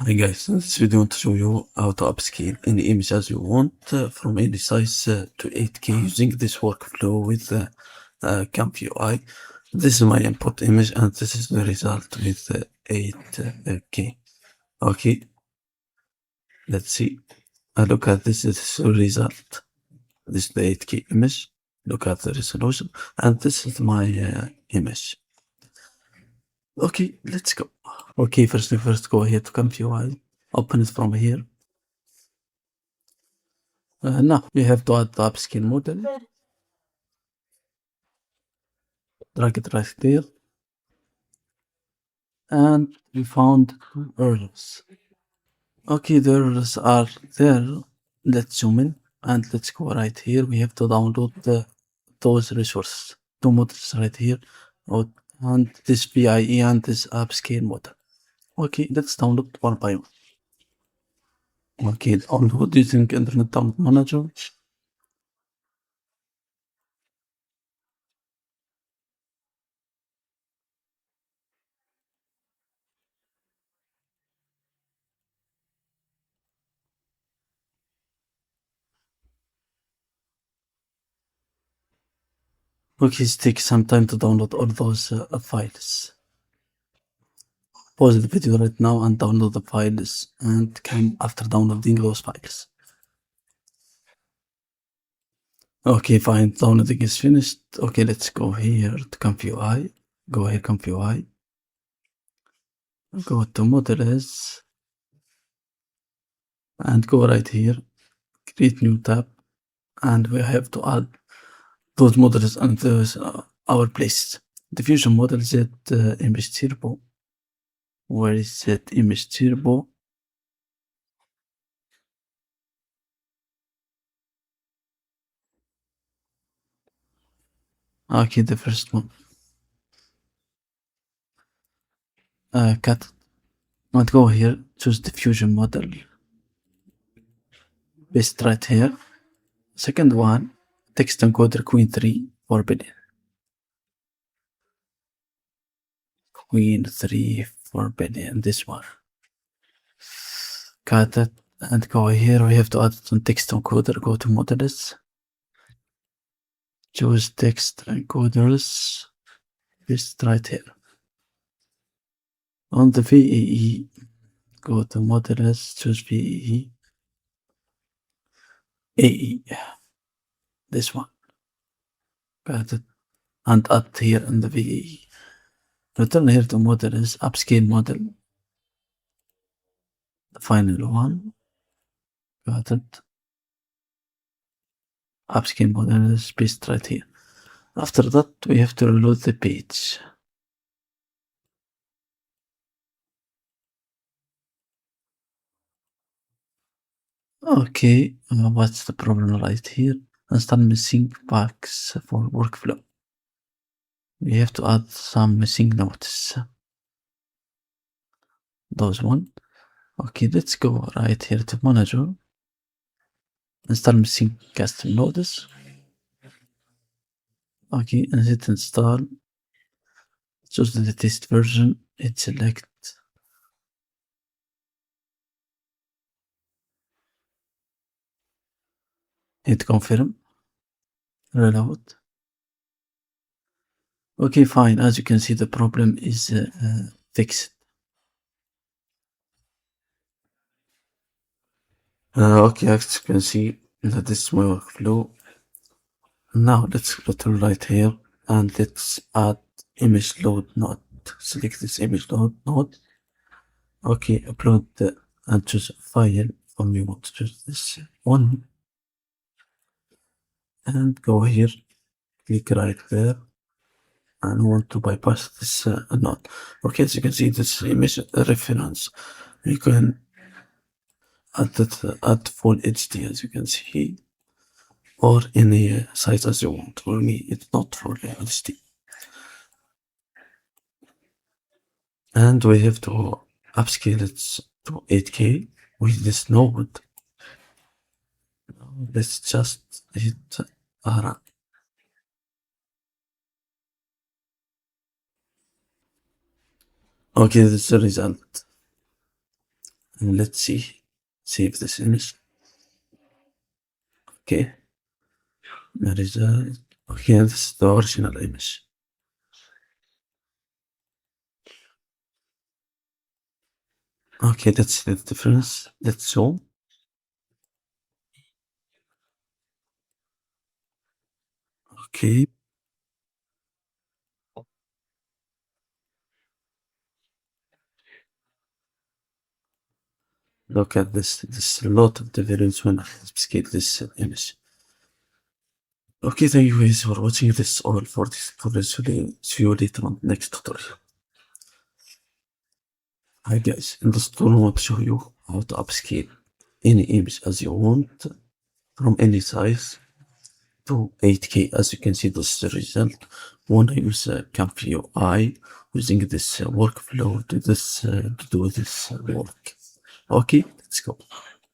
Hi guys, in this video I want to show you how to upscale any image as you want from any size to 8K using this workflow with ComfyUI. This is my input image and this is the result with 8K. Okay, let's see. Look at this is the result. This is the 8K image. Look at the resolution and this is my image. Okay, let's go. Okay, first go here to ComfyUI. Open it from here. Now you have to add the upscale model. Drag it right there. And we found two errors. Okay, the errors are there. Let's zoom in and let's go right here. We have to download those resources. Two models right here. And this VIE and this upscale model. Okay, let's download one by one. Okay, download using Internet Download Manager. Okay, it takes some time to download all those files. Pause the video right now and download the files and come after downloading those files. Okay, fine. Downloading is finished. Okay, let's go here to ComfyUI. Go here, ComfyUI. Go to models and go right here. Create new tab, and we have to add those models and those our places. Diffusion model Z image turbo. Where is that image turbo? Okay, the first one. Cut and go here. Choose diffusion model. Paste right here. Second one, text encoder Queen 3 4 billion. Queen 3 4 billion. This one. Cut it and go here. We have to add some text encoder. Go to models. Choose text encoders. Paste right here. On the VAE, go to models. Choose VAE. AE. This one. Got it. And add here in the VAE. Return here to models. Upscale model. The final one. Got it. Upscale model is paste right here. After that, we have to reload the page. Okay, what's the problem right here? Install missing packs for workflow. We have to add some missing notes. Those one. Okay, let's go right here to manager. Install missing custom nodes. Okay, and hit install. Choose the latest version. Hit select. Hit confirm. Reload. Okay, fine. As you can see, the problem is fixed. Okay, as you can see, that is my workflow. Now let's go to right here and let's add image load node. Select this image load node. Okay, upload and choose a file. For me, want to choose this one. And go here, click right there, and want to bypass this node. Okay, as you can see, this image reference. You can add that add full HD, as you can see, or any size as you want. For me, it's not full HD. And we have to upscale it to 8K with this node. Let's just hit run. Okay, this is the result. And let's see. Save this image. Okay. There is a, okay, this is the original image. Okay, that's the difference. Let's zoom. Okay. Look at this. There's a lot of difference when I upscale this image. Okay, thank you guys for watching. This is all for this tutorial. See you later on next tutorial. Hi guys, in this tutorial I want to show you how to upscale any image as you want from any size to 8K. As you can see, this is the result when I use ComfyUI using this workflow to do this work. Okay, let's go.